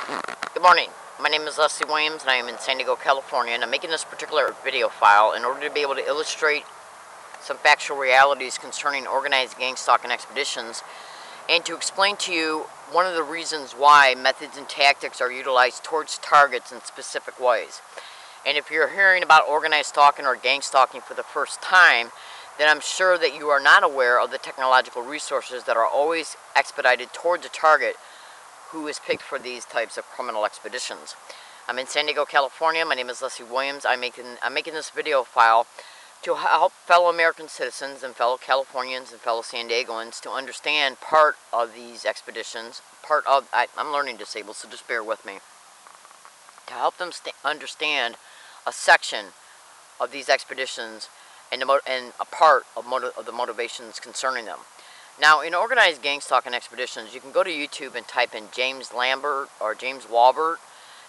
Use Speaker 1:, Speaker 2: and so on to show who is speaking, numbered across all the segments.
Speaker 1: Good morning. My name is Leslie Williams and I am in San Diego, California, and I'm making this particular video file in order to be able to illustrate some factual realities concerning organized gang stalking expeditions and to explain to you one of the reasons why methods and tactics are utilized towards targets in specific ways. And if you're hearing about organized stalking or gang stalking for the first time, then I'm sure that you are not aware of the technological resources that are always expedited towards a target who is picked for these types of criminal expeditions. I'm in San Diego, California. My name is Leslie Williams. I'm making this video file to help fellow American citizens and fellow Californians and fellow San Diegoans to understand part of these expeditions. I'm learning disabled, so just bear with me. To help them understand a section of these expeditions and a part of the motivations concerning them. Now, in organized gang stalking expeditions, you can go to YouTube and type in James Lambert or James Walbert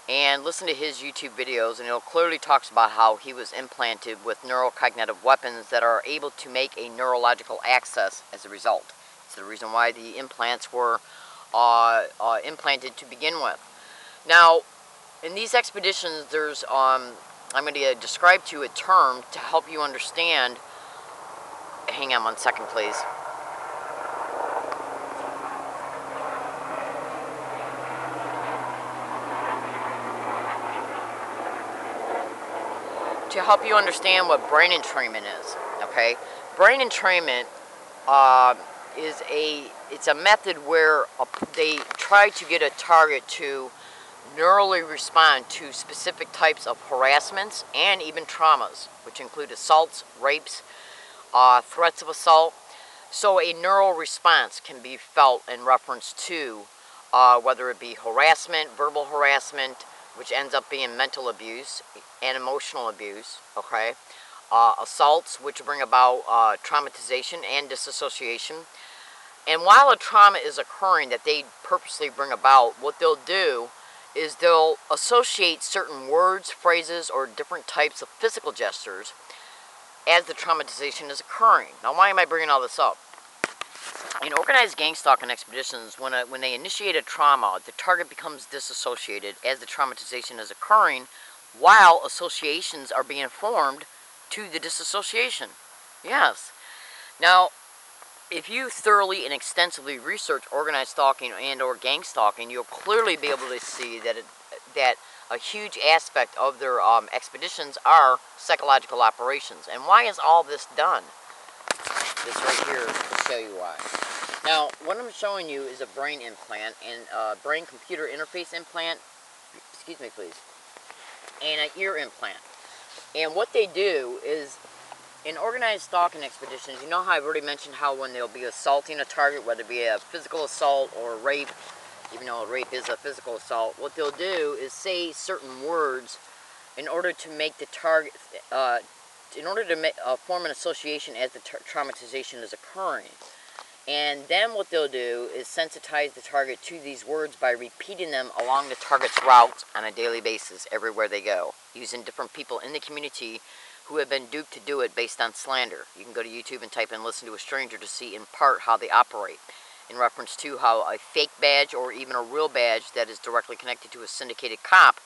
Speaker 1: and listen to his YouTube videos, and it clearly talks about how he was implanted with neurocognitive weapons that are able to make a neurological access as a result. It's the reason why the implants were implanted to begin with. Now, in these expeditions, there's I'm going to describe to you a term to help you understand. Hang on 1 second, please. To help you understand what brain entrainment is, okay? Brain entrainment it's a method where they try to get a target to neurally respond to specific types of harassments and even traumas, which include assaults, rapes, threats of assault. So a neural response can be felt in reference to whether it be harassment, verbal harassment, which ends up being mental abuse and emotional abuse, okay? Assaults, which bring about traumatization and disassociation. And while a trauma is occurring that they purposely bring about, what they'll do is they'll associate certain words, phrases, or different types of physical gestures as the traumatization is occurring. Now, why am I bringing all this up? In organized gang stalking expeditions, when they initiate a trauma, the target becomes disassociated as the traumatization is occurring while associations are being formed to the disassociation. Yes. Now, if you thoroughly and extensively research organized stalking and or gang stalking, you'll clearly be able to see that a huge aspect of their expeditions are psychological operations. And why is all this done? This right here will show you why. Now, what I'm showing you is a brain implant and a brain-computer interface implant, excuse me please, and an ear implant. And what they do is, in organized stalking expeditions, you know how I've already mentioned how when they'll be assaulting a target, whether it be a physical assault or rape, even though a rape is a physical assault, what they'll do is say certain words in order to make the target, in order to form an association as the traumatization is occurring. And then what they'll do is sensitize the target to these words by repeating them along the target's route on a daily basis everywhere they go, using different people in the community who have been duped to do it based on slander. You can go to YouTube and type in "listen to a stranger" to see in part how they operate, in reference to how a fake badge or even a real badge that is directly connected to a syndicated cop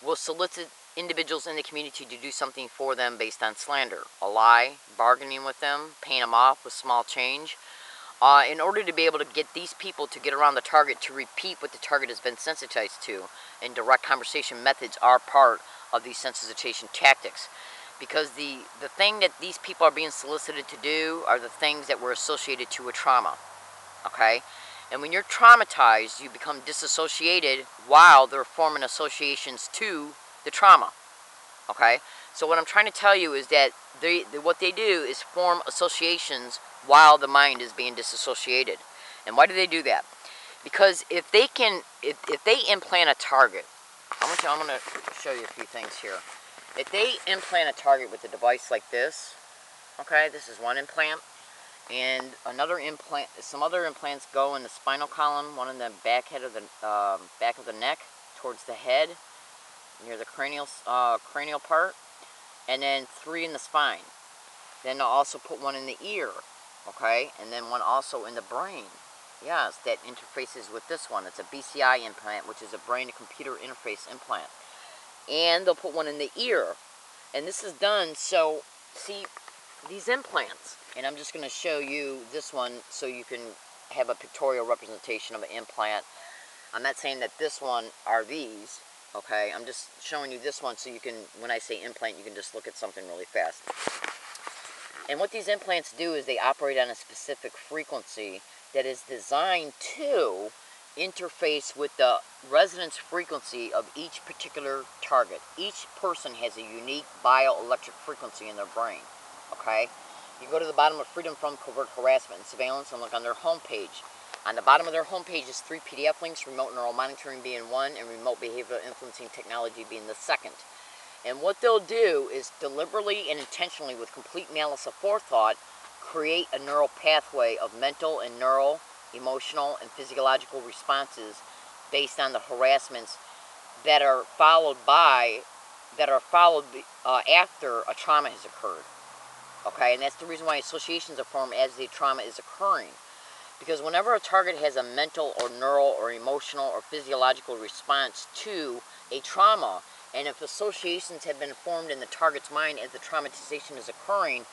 Speaker 1: will solicit individuals in the community to do something for them based on slander, a lie, bargaining with them, paying them off with small change, in order to be able to get these people to get around the target to repeat what the target has been sensitized to. And direct conversation methods are part of these sensitization tactics. Because the thing that these people are being solicited to do are the things that were associated to a trauma. Okay? And when you're traumatized, you become disassociated while they're forming associations to the trauma. Okay? So what I'm trying to tell you is that what they do is form associations while the mind is being disassociated. And why do they do that? Because if they implant a target, I'm going to show you a few things here. If they implant a target with a device like this, okay, this is one implant, and another implant, some other implants go in the spinal column, one in the back of the neck, towards the head, near the cranial part, and then 3 in the spine. Then they'll also put one in the ear, okay, and then one also in the brain. Yes, that interfaces with this one. It's a BCI implant, which is a brain-to-computer interface implant. And they'll put one in the ear. And this is done so, see, these implants, and I'm just going to show you this one so you can have a pictorial representation of an implant. I'm not saying that this one are these, okay? I'm just showing you this one so you can, when I say implant, you can just look at something really fast. And what these implants do is they operate on a specific frequency that is designed to interface with the resonance frequency of each particular target. Each person has a unique bioelectric frequency in their brain, okay? You go to the bottom of Freedom from Covert Harassment and Surveillance and look on their homepage. On the bottom of their homepage is 3 PDF links, remote neural monitoring being one, and remote behavioral influencing technology being the second. And what they'll do is deliberately and intentionally, with complete malice aforethought, create a neural pathway of mental and neural, emotional, and physiological responses based on the harassments that are followed after a trauma has occurred. Okay, and that's the reason why associations are formed as the trauma is occurring. Because whenever a target has a mental or neural or emotional or physiological response to a trauma, and if associations have been formed in the target's mind as the traumatization is occurring,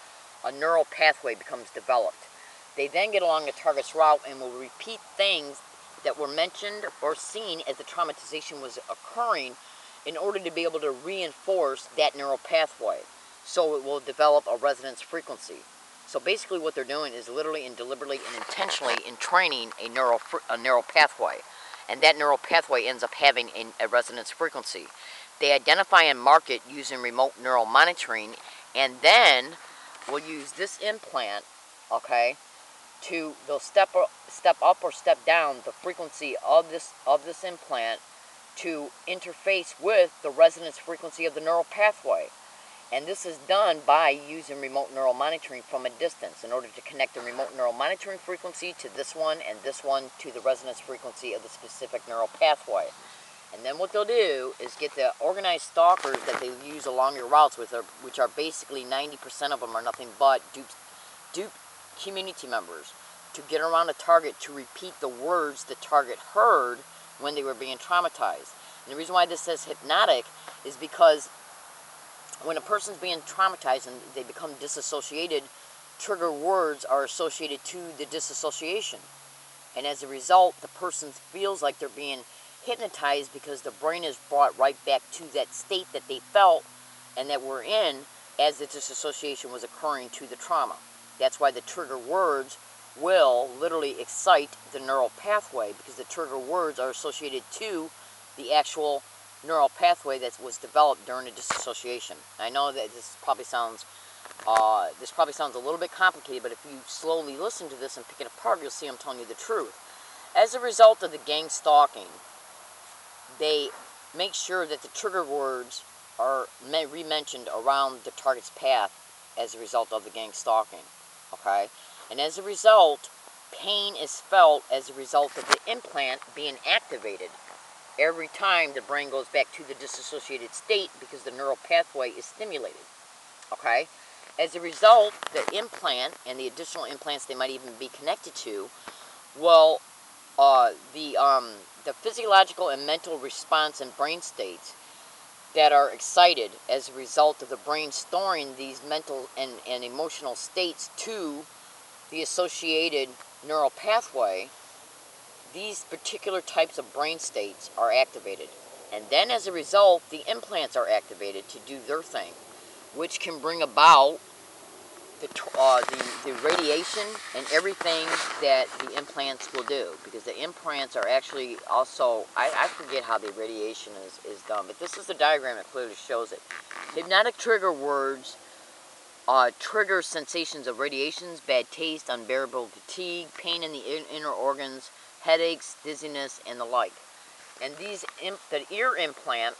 Speaker 1: a neural pathway becomes developed. They then get along the target's route and will repeat things that were mentioned or seen as the traumatization was occurring in order to be able to reinforce that neural pathway. So it will develop a resonance frequency. So basically what they're doing is literally and deliberately and intentionally in training a neural pathway. And that neural pathway ends up having a resonance frequency. They identify and mark it using remote neural monitoring, and then we'll use this implant, okay, they'll step up or step down the frequency of this implant to interface with the resonance frequency of the neural pathway. And this is done by using remote neural monitoring from a distance in order to connect the remote neural monitoring frequency to this one and this one to the resonance frequency of the specific neural pathway. And then what they'll do is get the organized stalkers that they use along your routes, which are basically 90% of them are nothing but dupe community members, to get around a target to repeat the words the target heard when they were being traumatized. And the reason why this says hypnotic is because when a person's being traumatized and they become disassociated, trigger words are associated to the disassociation. And as a result, the person feels like they're being hypnotized because the brain is brought right back to that state that they felt and that we're in as the disassociation was occurring to the trauma. That's why the trigger words will literally excite the neural pathway, because the trigger words are associated to the actual neural pathway that was developed during the disassociation. I know that this probably sounds a little bit complicated, but if you slowly listen to this and pick it apart, you'll see I'm telling you the truth. As a result of the gang stalking, they make sure that the trigger words are re-mentioned around the target's path as a result of the gang stalking. Okay? And as a result, pain is felt as a result of the implant being activated every time the brain goes back to the disassociated state, because the neural pathway is stimulated. Okay? As a result, the implant and the additional implants they might even be connected to will the physiological and mental response and brain states that are excited as a result of the brain storing these mental and emotional states to the associated neural pathway, these particular types of brain states are activated. And then as a result, the implants are activated to do their thing, which can bring about the radiation and everything that the implants will do. Because the implants are actually also, I forget how the radiation is done, but this is the diagram that clearly shows it. Hypnotic trigger words trigger sensations of radiations, bad taste, unbearable fatigue, pain in the inner organs, headaches, dizziness, and the like. And the ear implant,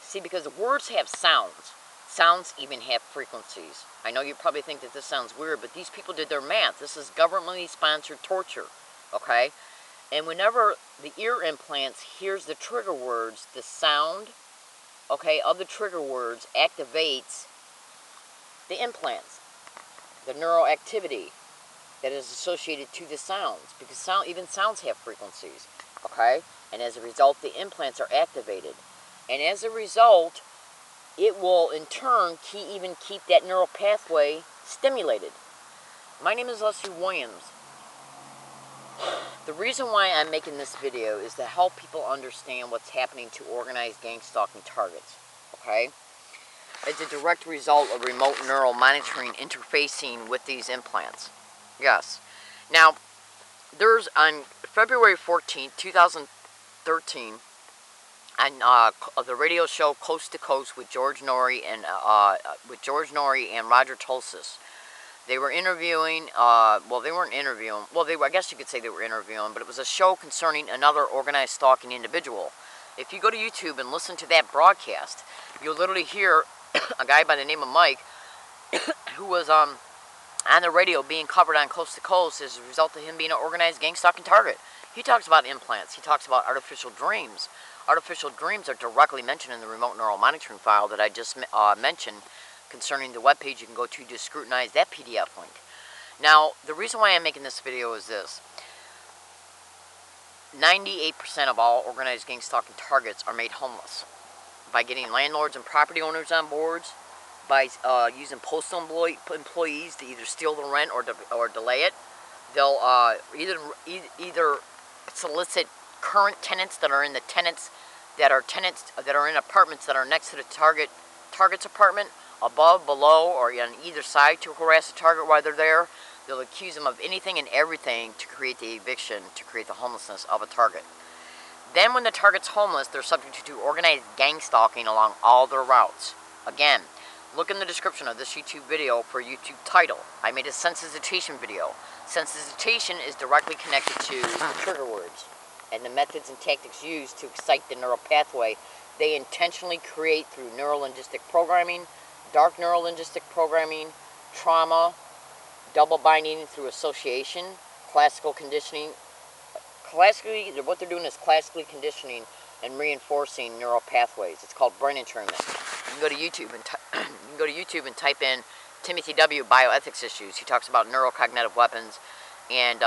Speaker 1: see, because the words have sounds. Sounds even have frequencies. I know you probably think that this sounds weird, but these people did their math. This is governmentally sponsored torture, okay? And whenever the ear implants hears the trigger words, the sound, okay, of the trigger words activates the implants, the neural activity. that is associated to the sounds, because even sounds have frequencies, okay? And as a result, the implants are activated. And as a result, it will in turn keep that neural pathway stimulated. My name is Leslie Williams. The reason why I'm making this video is to help people understand what's happening to organized gang stalking targets, okay? It's a direct result of remote neural monitoring interfacing with these implants. Yes. Now, there's on February 14th, 2013, on the radio show Coast to Coast with George Norrie and Roger Tulsis. They were interviewing, well, they weren't interviewing, well, I guess you could say they were interviewing, but it was a show concerning another organized stalking individual. If you go to YouTube and listen to that broadcast, you'll literally hear a guy by the name of Mike who was on the radio being covered on Coast to Coast as a result of him being an organized gang stalking target. He talks about implants. He talks about artificial dreams. Artificial dreams are directly mentioned in the remote neural monitoring file that I just mentioned concerning the webpage you can go to scrutinize that PDF link. Now, the reason why I'm making this video is this. 98% of all organized gang stalking targets are made homeless by getting landlords and property owners on boards, by using postal employees to either steal the rent or delay it. They'll either solicit current tenants that are in apartments that are next to the target's apartment, above, below, or on either side to harass the target while they're there. They'll accuse them of anything and everything to create the eviction, to create the homelessness of a target. Then when the target's homeless, they're subject to organized gang stalking along all their routes. Again, look in the description of this YouTube video for a YouTube title. I made a sensitization video. Sensitization is directly connected to trigger words and the methods and tactics used to excite the neural pathway they intentionally create through neurolinguistic programming, dark neurolinguistic programming, trauma, double binding through association, classical conditioning. What they're doing is classically conditioning and reinforcing neural pathways. It's called brain entrainment. You can go to YouTube and type in Timothy W. bioethics issues. He talks about neurocognitive weapons and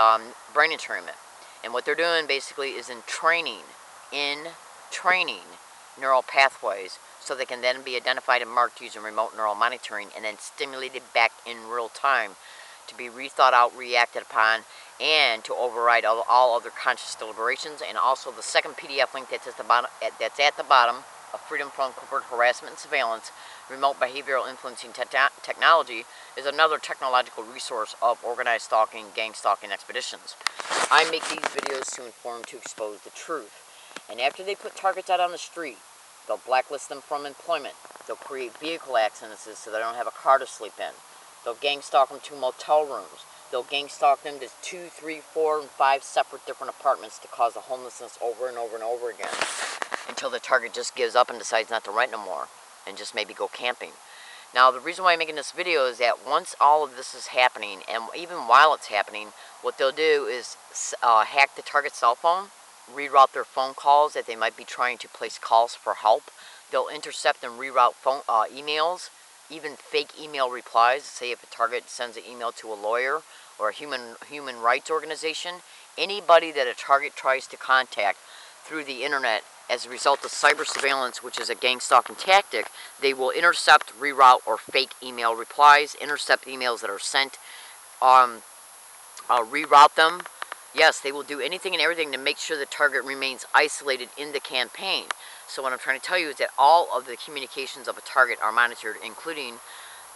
Speaker 1: brain entrainment. And what they're doing basically is in training neural pathways so they can then be identified and marked using remote neural monitoring and then stimulated back in real time to be rethought out, reacted upon, and to override all other conscious deliberations. And also the second PDF link that's at the bottom of Freedom from Covert Harassment and Surveillance, Remote Behavioral Influencing Technology, is another technological resource of organized stalking, gang stalking expeditions. I make these videos to inform, to expose the truth. And after they put targets out on the street, they'll blacklist them from employment. They'll create vehicle accidents so they don't have a car to sleep in. They'll gang stalk them to motel rooms. They'll gang stalk them to 2, 3, 4, and 5 separate different apartments to cause the homelessness over and over and over again until the target just gives up and decides not to rent no more and just maybe go camping. Now, the reason why I'm making this video is that once all of this is happening, and even while it's happening, what they'll do is hack the target's cell phone, reroute their phone calls that they might be trying to place calls for help. They'll intercept and reroute emails, even fake email replies. Say if a target sends an email to a lawyer or a human rights organization, anybody that a target tries to contact through the internet as a result of cyber surveillance, which is a gang stalking tactic, they will intercept, reroute, or fake email replies, intercept emails that are sent, reroute them. Yes, they will do anything and everything to make sure the target remains isolated in the campaign. So what I'm trying to tell you is that all of the communications of a target are monitored, including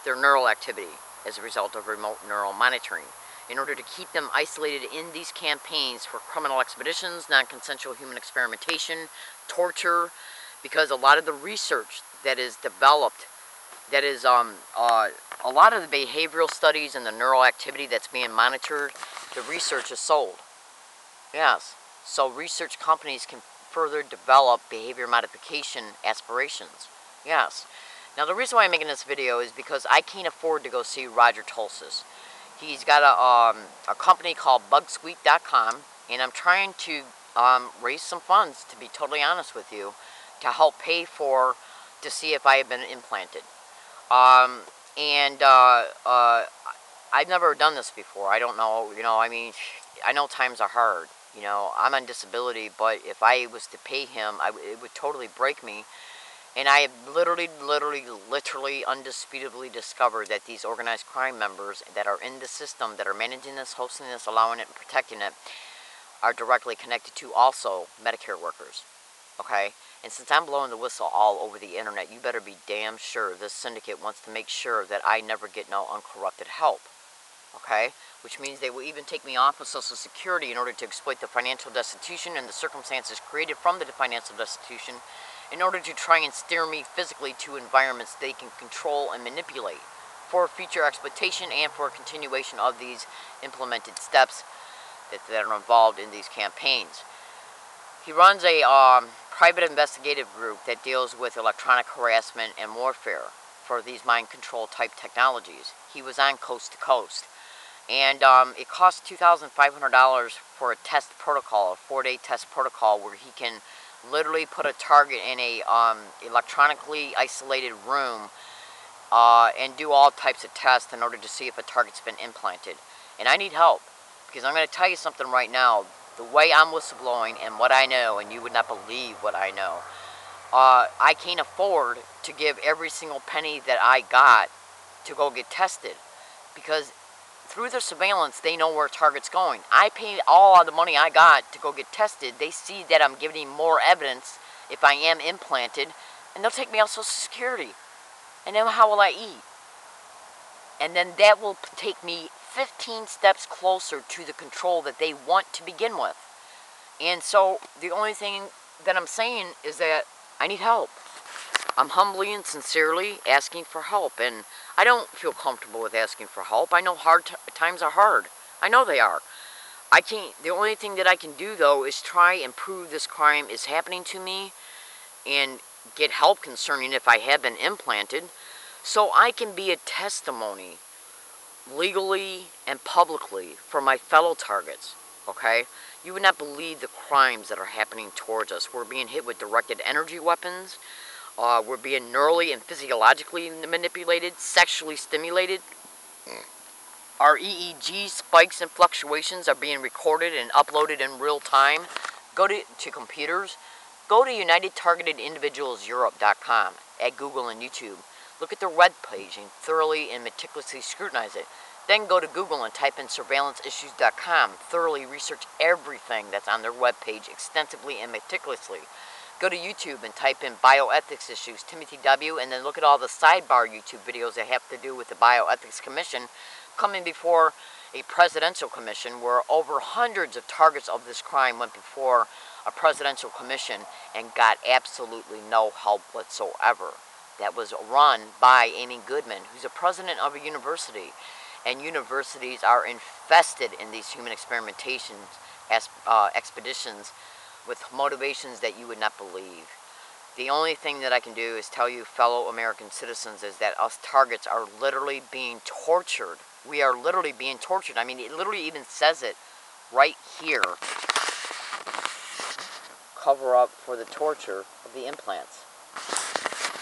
Speaker 1: their neural activity as a result of remote neural monitoring, in order to keep them isolated in these campaigns for criminal expeditions, non-consensual human experimentation, torture, because a lot of the research that is developed, that is a lot of the behavioral studies and the neural activity that's being monitored, the research is sold. Yes, so research companies can further develop behavior modification aspirations. Yes. Now the reason why I'm making this video is because I can't afford to go see Roger Tulsis. He's got a company called bugsqueak.com, and I'm trying to raise some funds, to be totally honest with you, to help pay for, to see if I have been implanted. I I've never done this before. I don't know, I mean, I know times are hard. I'm on disability, but if I was to pay him, it would totally break me. And I have literally, undisputably discovered that these organized crime members that are in the system, that are managing this, hosting this, allowing it, and protecting it, are directly connected to also Medicare workers. Okay? And since I'm blowing the whistle all over the internet, you better be damn sure this syndicate wants to make sure that I never get no uncorrupted help. Okay? Which means they will even take me off of Social Security in order to exploit the financial destitution and the circumstances created from the financial destitution in order to try and steer me physically to environments they can control and manipulate for future exploitation and for a continuation of these implemented steps that are involved in these campaigns. He runs a private investigative group that deals with electronic harassment and warfare for these mind control type technologies. He was on Coast to Coast. And it costs $2,500 for a test protocol, a 4-day test protocol where he can literally put a target in a electronically isolated room and do all types of tests in order to see if a target's been implanted. And I need help, because I'm going to tell you something right now. The way I'm whistleblowing and what I know, and you would not believe what I know, I can't afford to give every single penny that I got to go get tested, because through their surveillance, they know where target's going. I pay all of the money I got to go get tested. They see that I'm giving more evidence if I am implanted, and they'll take me off Social Security. And then how will I eat? And then that will take me 15 steps closer to the control that they want to begin with. And so the only thing that I'm saying is that I need help. I'm humbly and sincerely asking for help, and I don't feel comfortable with asking for help. I know hard times are hard. I know they are. I can't. The only thing that I can do, though, is try and prove this crime is happening to me and get help concerning if I have been implanted, so I can be a testimony legally and publicly for my fellow targets, okay? You would not believe the crimes that are happening towards us. We're being hit with directed energy weapons. We're being neurally and physiologically manipulated, sexually stimulated. Our EEG spikes and fluctuations are being recorded and uploaded in real time. Go to computers. Go to UnitedTargetedIndividualsEurope.com at Google and YouTube. Look at their web page and thoroughly and meticulously scrutinize it. Then go to Google and type in surveillancesissues.com. Thoroughly research everything that's on their web page extensively and meticulously. Go to YouTube and type in bioethics issues, Timothy W., and then look at all the sidebar YouTube videos that have to do with the Bioethics Commission coming before a presidential commission where over hundreds of targets of this crime went before a presidential commission and got absolutely no help whatsoever. That was run by Amy Goodman, who's a president of a university. And universities are infested in these human experimentation expeditions with motivations that you would not believe. The only thing that I can do is tell you, fellow American citizens, is that us targets are literally being tortured. We are literally being tortured. I mean, it literally even says it right here. Cover up for the torture of the implants.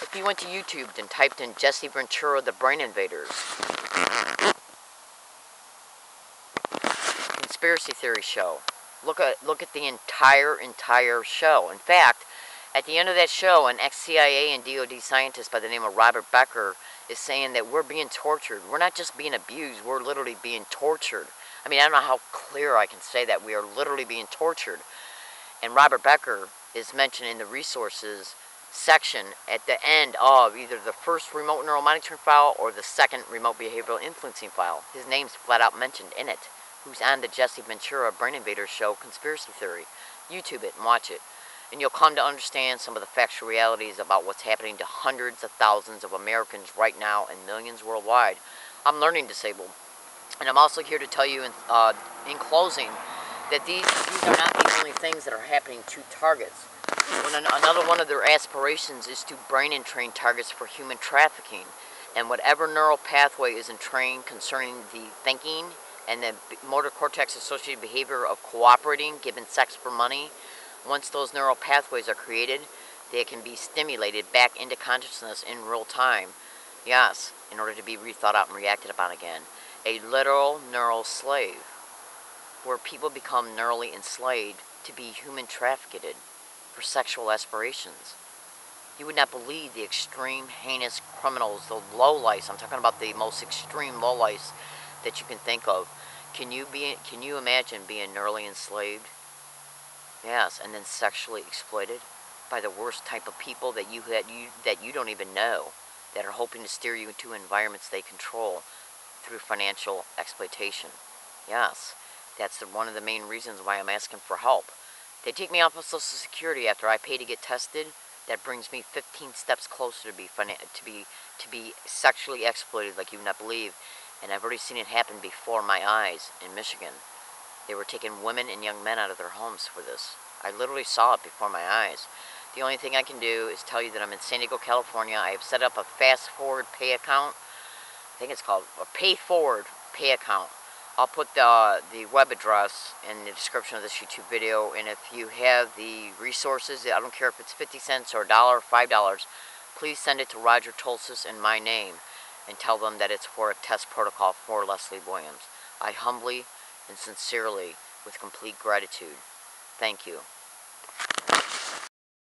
Speaker 1: If you went to YouTube and typed in Jesse Ventura, the Brain Invaders, conspiracy theory show, look at the entire show. In fact, at the end of that show, an ex-CIA and DOD scientist by the name of Robert Becker is saying that we're being tortured. We're not just being abused, we're literally being tortured. I mean, I don't know how clear I can say that. We are literally being tortured. And Robert Becker is mentioned in the resources section at the end of either the first remote neural monitoring file or the second remote behavioral influencing file. His name's flat out mentioned in it. Who's on the Jesse Ventura Brain Invaders show, Conspiracy Theory. YouTube it and watch it. And you'll come to understand some of the factual realities about what's happening to hundreds of thousands of Americans right now and millions worldwide. I'm learning disabled. And I'm also here to tell you in closing that these are not the only things that are happening to targets. Another one of their aspirations is to brain entrain targets for human trafficking. And whatever neural pathway is entrained concerning the thinking and the motor cortex associated behavior of cooperating, giving sex for money, once those neural pathways are created, they can be stimulated back into consciousness in real time. Yes, in order to be rethought out and reacted upon again. a literal neural slave, where people become neurally enslaved to be human trafficked for sexual aspirations. You would not believe the extreme, heinous criminals, the lowlifes. I'm talking about the most extreme lowlifes that you can think of. Can you imagine being neurally enslaved? Yes, and then sexually exploited by the worst type of people that you don't even know, that are hoping to steer you into environments they control through financial exploitation. Yes, that's one of the main reasons why I'm asking for help. They take me off of Social Security after I pay to get tested. That brings me 15 steps closer to be sexually exploited like you would not believe. And I've already seen it happen before my eyes in Michigan. They were taking women and young men out of their homes for this. I literally saw it before my eyes. The only thing I can do is tell you that I'm in San Diego, California. I have set up a fast forward pay account. I think it's called a pay forward pay account. I'll put the web address in the description of this YouTube video, and if you have the resources, I don't care if it's 50 cents or $1 or $5, please send it to Roger Tulsis in my name and tell them that it's for a test protocol for Leslie Williams. I humbly and sincerely, with complete gratitude, thank you.